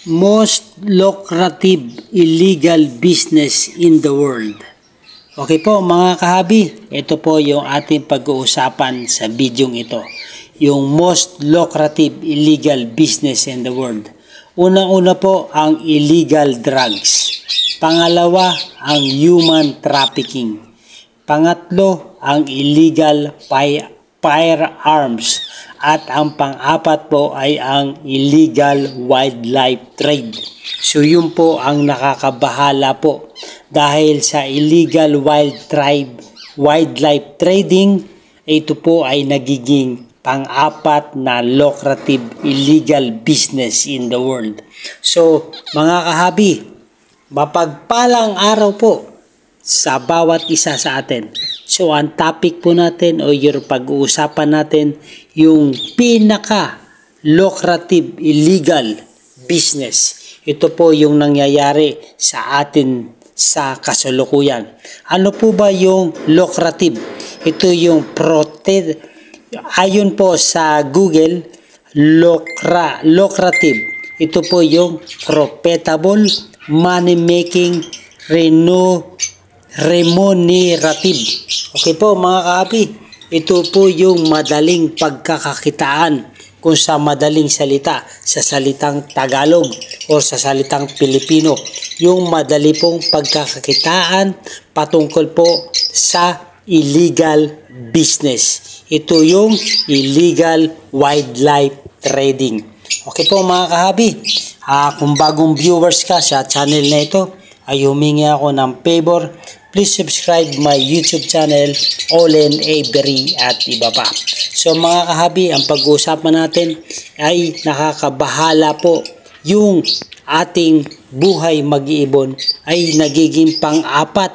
most lucrative illegal business in the world. Okay po mga kahabi, ito po yung ating pag-uusapan sa bidyong ito. Yung most lucrative illegal business in the world. Unang-una po ang illegal drugs. Pangalawa, ang human trafficking. Pangatlo, ang illegal firearms. At ang pang-apat po ay ang illegal wildlife trade. So yun po ang nakakabahala po. Dahil sa illegal wildlife trading, ito po ay nagiging pang-apat na lucrative illegal business in the world. So mga kahabi, mapagpalang araw po sa bawat isa sa atin. So ang topic po natin o yung pag-uusapan natin yung pinaka lucrative illegal business. Ito po yung nangyayari sa atin sa kasalukuyan. Ano po ba yung lucrative? Ito yung ayon po sa Google, lucrative. Ito po yung profitable, money-making, remunerative. Okay po mga kahabi, ito po yung madaling pagkakakitaan kung sa madaling salita, sa salitang Tagalog o sa salitang Pilipino. Yung madali pong pagkakakitaan patungkol po sa illegal business. Ito yung illegal wildlife trading. Okay po mga kahabi, kung bagong viewers ka sa channel na ito, ay humingi ako ng favor. Please subscribe my YouTube channel, Olen Avery at iba pa. So mga kahabi, ang pag-uusapan natin ay nakakabahala po yung ating buhay mag-iibon ay nagiging pang-apat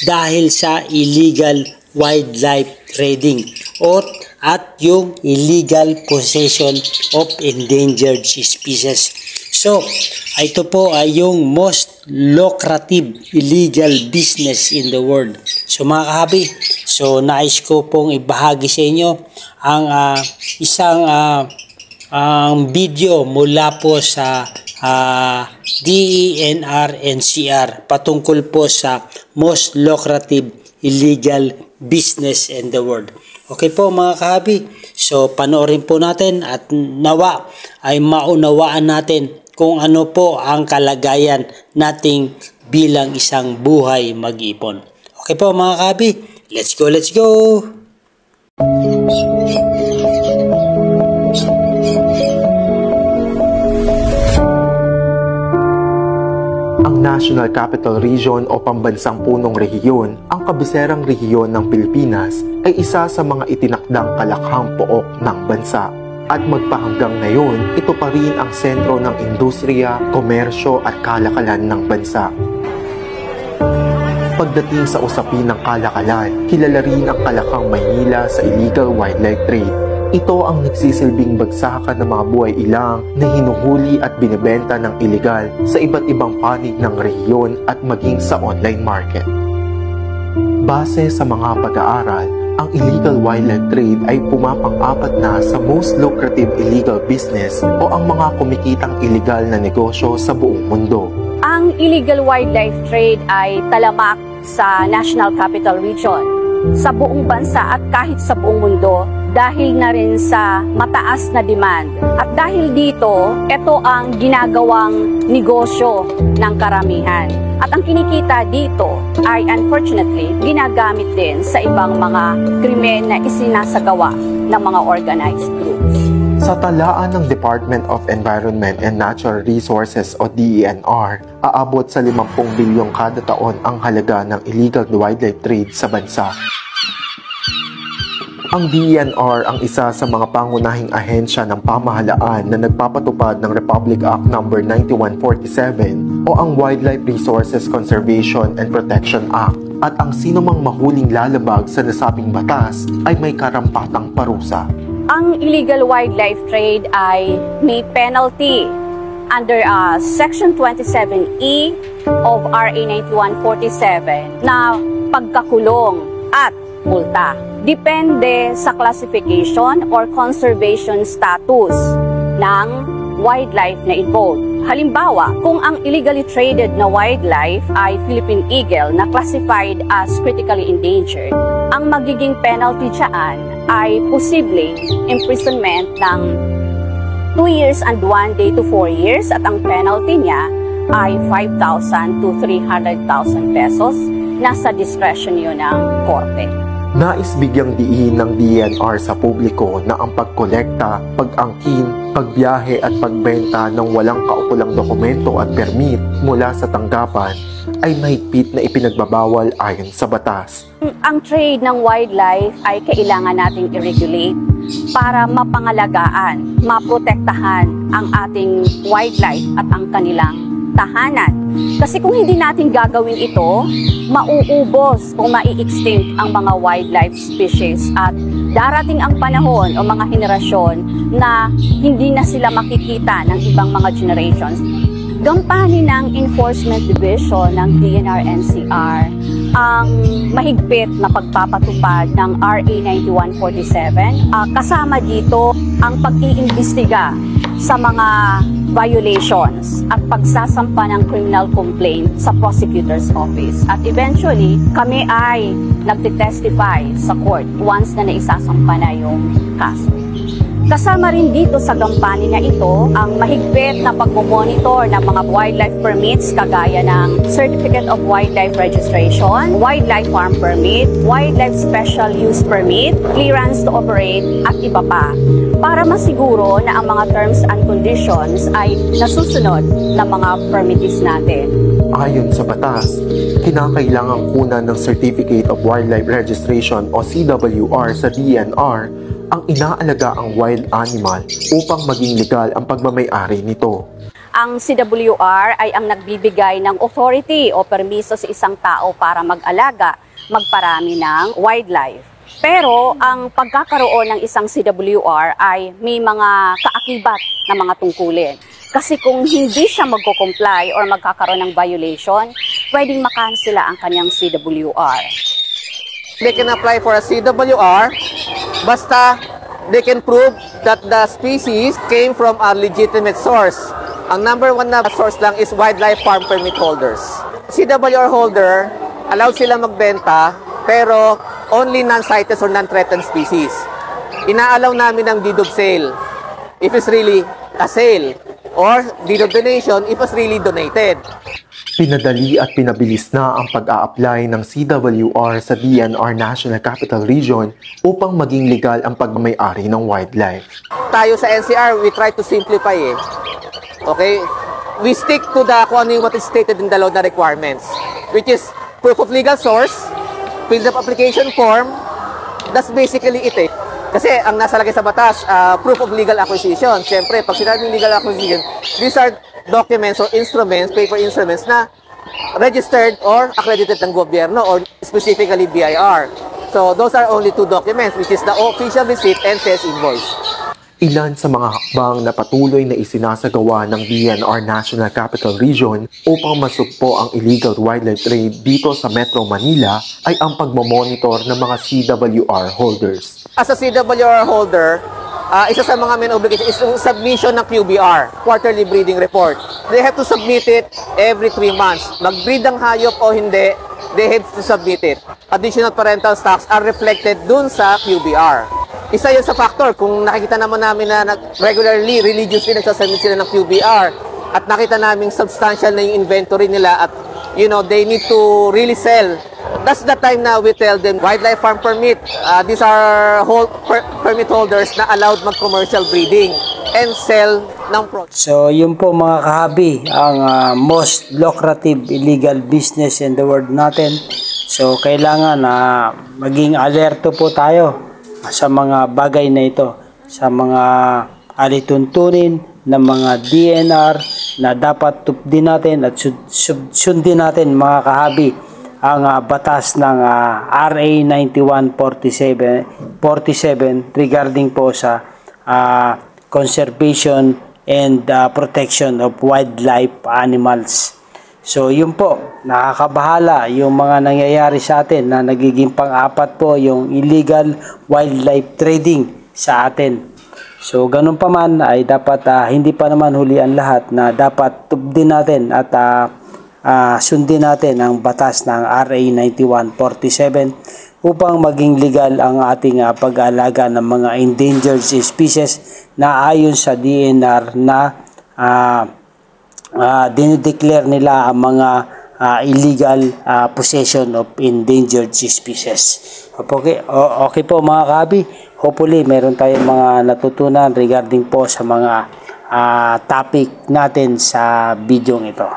dahil sa illegal wildlife trading at yung illegal possession of endangered species. So, ito po ay yung most lucrative illegal business in the world. So mga kahabi, so nais ko pong ibahagi sa inyo ang isang video mula po sa DENR-NCR patungkol po sa most lucrative illegal business in the world. Okay po mga kahabi, so panoorin po natin at nawa ay maunawaan natin kung ano po ang kalagayan nating bilang isang buhay mag-ipon. Okay po mga kahabi, let's go, let's go! Ang National Capital Region o pambansang punong rehiyon, ang kabiserang rehiyon ng Pilipinas, ay isa sa mga itinakdang kalakhang pook ng bansa. At magpahanggang ngayon, ito pa rin ang sentro ng industriya, komersyo at kalakalan ng bansa. Pagdating sa usapin ng kalakalan, kilala rin ang Kalakhang Maynila sa illegal wildlife trade. Ito ang nagsisilbing bagsakan ng mga buhay ilang na hinuhuli at binibenta ng iligal sa iba't ibang panig ng rehiyon at maging sa online market. Base sa mga pag-aaral, ang illegal wildlife trade ay pumapang-apat na sa most lucrative illegal business o ang mga kumikitang illegal na negosyo sa buong mundo. Ang illegal wildlife trade ay talamak sa National Capital Region, sa buong bansa at kahit sa buong mundo dahil na rin sa mataas na demand. At dahil dito, ito ang ginagawang negosyo ng karamihan. At ang kinikita dito ay unfortunately ginagamit din sa ibang mga krimen na isinasagawa ng mga organized groups. Sa talaan ng Department of Environment and Natural Resources o DENR, aabot sa 50 bilyong kada taon ang halaga ng illegal wildlife trade sa bansa. Ang DENR ang isa sa mga pangunahing ahensya ng pamahalaan na nagpapatupad ng Republic Act No. 9147 o ang Wildlife Resources Conservation and Protection Act, at ang sinumang mahuling lalabag sa nasabing batas ay may karampatang parusa. Ang illegal wildlife trade ay may penalty under Section 27E of RA 9147 na pagkakulong at multa. Depende sa classification or conservation status ng wildlife na involved. Halimbawa, kung ang illegally traded na wildlife ay Philippine eagle na classified as critically endangered, ang magiging penalty dyan ay posibleng imprisonment ng 2 years and 1 day to 4 years at ang penalty niya ay 5,000 to 300,000 pesos. Nasa discretion yun ng korte. Nais bigyang diin ng DENR sa publiko na ang pagkolekta, pag-angkin, pagbiyahe at pagbenta ng walang kaukulang dokumento at permit mula sa tanggapan ay mahigpit na ipinagbabawal ayon sa batas. Ang trade ng wildlife ay kailangan nating i-regulate para mapangalagaan, maprotektahan ang ating wildlife at ang kanilang tahanan. Kasi kung hindi natin gagawin ito, mauubos o mai-extinct ang mga wildlife species at darating ang panahon o mga henerasyon na hindi na sila makikita ng ibang mga generations. Gampanin ng Enforcement Division ng DNR-NCR ang mahigpit na pagpapatupad ng RA 9147. Kasama dito ang pag-iimbestiga sa mga violations at pagsasampa ng criminal complaint sa prosecutor's office. At eventually, kami ay nagtitestify sa court once na naisasampa na yung kaso. Kasama rin dito sa gampanin na ito ang mahigpit na pagmomonitor ng mga wildlife permits kagaya ng Certificate of Wildlife Registration, Wildlife Farm Permit, Wildlife Special Use Permit, Clearance to Operate at iba pa para masiguro na ang mga terms and conditions ay nasusunod ng mga permittees natin. Ayon sa batas, kinakailangang kunan ng Certificate of Wildlife Registration o CWR sa DNR ang inaalaga ang wild animal upang maging legal ang pagmamay-ari nito. Ang CWR ay ang nagbibigay ng authority o permiso sa isang tao para mag-alaga, magparami ng wildlife. Pero ang pagkakaroon ng isang CWR ay may mga kaakibat na mga tungkulin. Kasi kung hindi siya magko-comply or magkakaroon ng violation, pwedeng makansela ang kanyang CWR. They can apply for a CWR basta they can prove that the species came from a legitimate source. Ang number one na source lang is wildlife farm permit holders. CWR holder, allowed sila magbenta pero only non-cited or non-threatened species. Inaalaw namin ang deed of sale if it's really a sale or deed of donation if it's really donated. Pinadali at pinabilis na ang pag-a-apply ng CWR sa DNR National Capital Region upang maging legal ang pagmamay-ari ng wildlife. Tayo sa NCR, we try to simplify eh. Okay? We stick to kung ano yung what is stated in the law na requirements, which is proof of legal source, fill up application form, that's basically it eh. Kasi ang nasa lagay sa batas, proof of legal acquisition. Siyempre, pag sinabing legal acquisition, these are documents or instruments, paper instruments na registered or accredited ng gobyerno or specifically BIR. So those are only two documents, which is the official receipt and sales invoice. Ilan sa mga hakbang na patuloy na isinasagawa ng DNR National Capital Region upang masugpo ang illegal wildlife trade dito sa Metro Manila ay ang pagmamonitor ng mga CWR holders. As a CWR holder, isa sa mga main obligation is yung submission ng QBR, Quarterly Breeding Report. They have to submit it every 3 months. Mag-breed ang hayop o hindi, they have to submit it. Additional parental stocks are reflected dun sa QBR. Isa yun sa factor, kung nakikita naman namin na regularly, religiously nagsasubmit sila ng QBR at nakita namin substantial na yung inventory nila at they need to really sell. That's the time na we tell them, wildlife farm permit, these are permit holders na allowed mag-commercial breeding and sell ng products. So yun po mga kahabi, ang most lucrative illegal business in the world natin. So kailangan maging alerto po tayo sa mga bagay na ito, sa mga alituntunin ng mga DNR na dapat tupdin natin at sundin natin mga kahabi ang batas ng RA 9147 regarding po sa conservation and protection of wildlife animals. So yun po, nakakabahala yung mga nangyayari sa atin na nagiging pang-apat po yung illegal wildlife trading sa atin. So ganun pa man ay dapat hindi pa naman huli ang lahat na dapat tubdin natin at sundin natin ang batas ng RA 9147 upang maging legal ang ating pag-aalaga ng mga endangered species na ayon sa DNR na dinideclare nila ang mga illegal possession of endangered species. Okay po mga ka-abi, hopefully meron tayong mga natutunan regarding po sa mga topic natin sa video ito.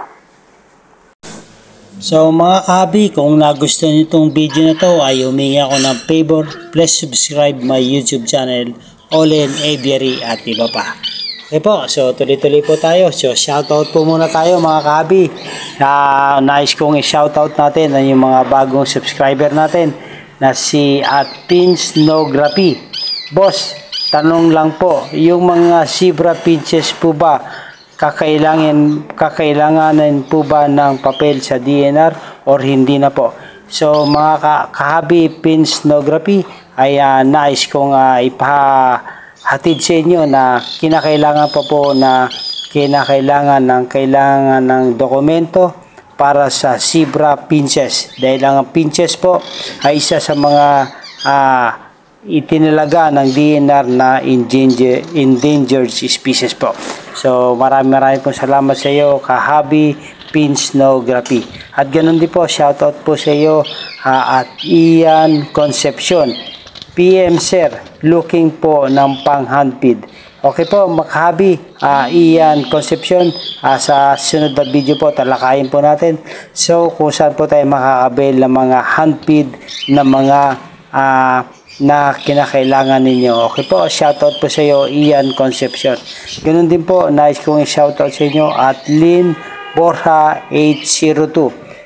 So mga ka-abi, kung nagustuhan niyo itong video na to ay humingi ako ng favor, please subscribe my YouTube channel, Olen Aviary at iba pa. Okay po, so tuloy-tuloy po tayo. So shoutout po muna tayo mga ka-abi. Nice kong i-shoutout natin ang yung mga bagong subscriber natin na si Pinsnography. Boss, tanong lang po, yung mga zebra pinches po ba kakailanganin po ba ng papel sa DNR or hindi na po? So mga ka-abi Pinsnography ay nice kong ipahatid sa inyo na kinakailangan pa po na kailangan ng dokumento para sa zebra pinches dahil ang pinches po ay isa sa mga itinalaga ng DNR na endangered species po. So maraming po salamat sa iyo ka-abi Pinsnography. At ganoon din po, shoutout po sa iyo at Ian Concepcion. PM Sir, looking po ng pang-handpid. Okay po, makahabi, Ian Concepcion, sa sunod na video po, talakayin po natin. So, kung saan po tayo makakabil ng mga handpid na mga na kinakailangan ninyo. Okay po, shoutout po sa iyo, Ian Concepcion. Ganun din po, nice kong shoutout sa inyo at Lynn Borja 802.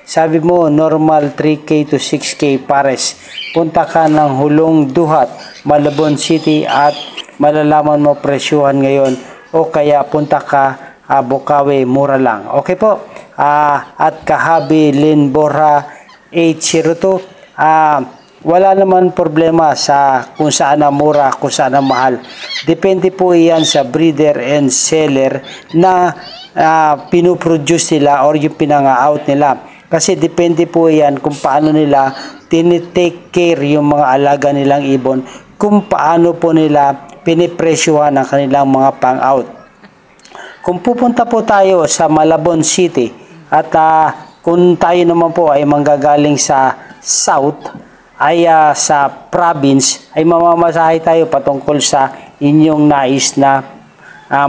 Sabi mo, normal 3K to 6K pares. Punta ka ng Hulong Duhat, Malabon City at malalaman mo presyuhan ngayon o kaya punta ka Bukawi, mura lang. Okay po. At kahabi Lynn Borja 802, wala naman problema sa kung saan ang mura, kung saan ang mahal. Depende po iyan sa breeder and seller na pinuproduce nila or yung pinanga-out nila. Kasi depende po yan kung paano nila tinitake care yung mga alaga nilang ibon, kung paano po nila pinipresyuhan ang kanilang mga pang-out. Kung pupunta po tayo sa Malabon City at kung tayo naman po ay manggagaling sa South, ay sa province, ay mamamasahe tayo patungkol sa inyong nais na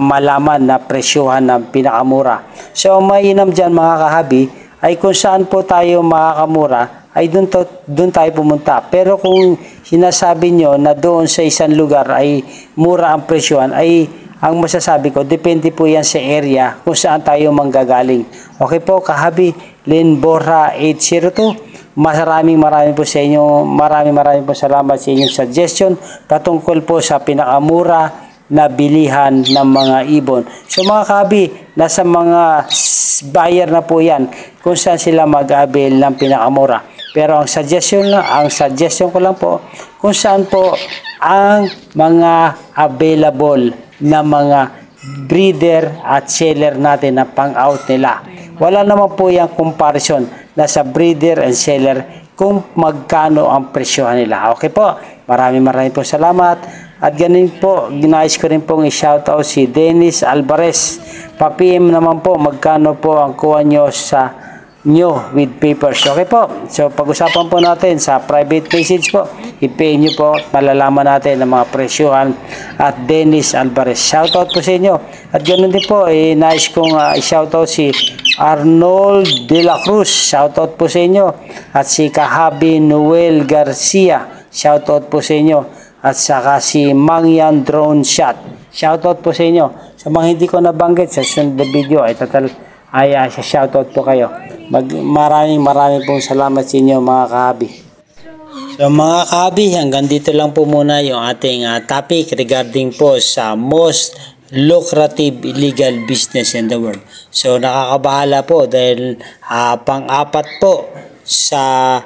malaman na presyuhan ng pinakamura. So mainam dyan mga kahabi ay kung saan po tayo makakamura ay doon tayo pumunta. Pero kung sinasabi nyo na doon sa isang lugar ay mura ang presyuhan, ay ang masasabi ko, depende po yan sa area kung saan tayo manggagaling. Okay po kahabi, Lynn Borja 802. Maraming po sa inyo, maraming po salamat sa inyong suggestion patungkol po sa pinakamura na bilihan ng mga ibon. So mga kabi, nasa mga buyer na po yan kung saan sila mag-avail ng pinakamura. Pero ang suggestion ko lang po kung saan po ang mga available na mga breeder at seller natin na pang-out nila. Wala naman po yung comparison na sa breeder and seller kung magkano ang presyohan nila. Okay po, maraming po salamat. At ganun po, ginais ko rin pong i-shoutout si Dennis Alvarez. Pa-PM naman po, magkano po ang kuha nyo sa nyo with papers. Okay po, so pag-usapan po natin sa private message po. I-pay nyo po, malalaman natin ang mga presyohan at Dennis Alvarez. Shoutout po sa inyo. At ganun din po, nice kong i-shoutout si Arnold De La Cruz. Shoutout po sa inyo. At si Kahabi Noel Garcia. Shoutout po sa inyo. At saka si Mangyan Drone Shot. Shoutout po sa inyo. Sa mga hindi ko nabanggit sa sunod na video ay shoutout po kayo. Maraming pong salamat sa inyo mga kahabi. So mga kahabi, hanggang dito lang po muna yung ating topic regarding po sa most lucrative illegal business in the world. So nakakabahala po dahil pang-apat po sa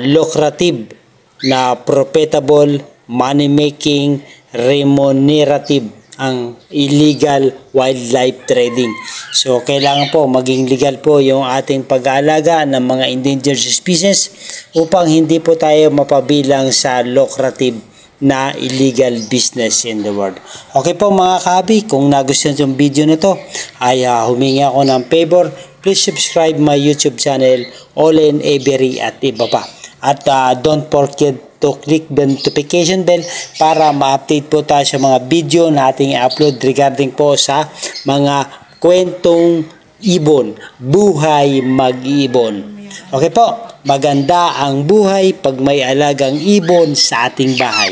lucrative na profitable money making remunerative ang illegal wildlife trading. So, kailangan po maging legal po yung ating pag-aalaga ng mga endangered species upang hindi po tayo mapabilang sa lucrative na illegal business in the world. Okay po mga kahabi, kung nagustuhan yung video na to, ay humingi ako ng favor. Please subscribe my YouTube channel, Olen Avery at iba pa. At don't forget to click the notification bell para ma-update po tayo sa mga video na ating i-upload regarding po sa mga kwentong ibon, buhay mag-ibon. Okay po, maganda ang buhay pag may alagang ibon sa ating bahay.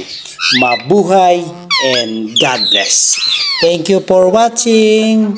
Mabuhay and God bless. Thank you for watching.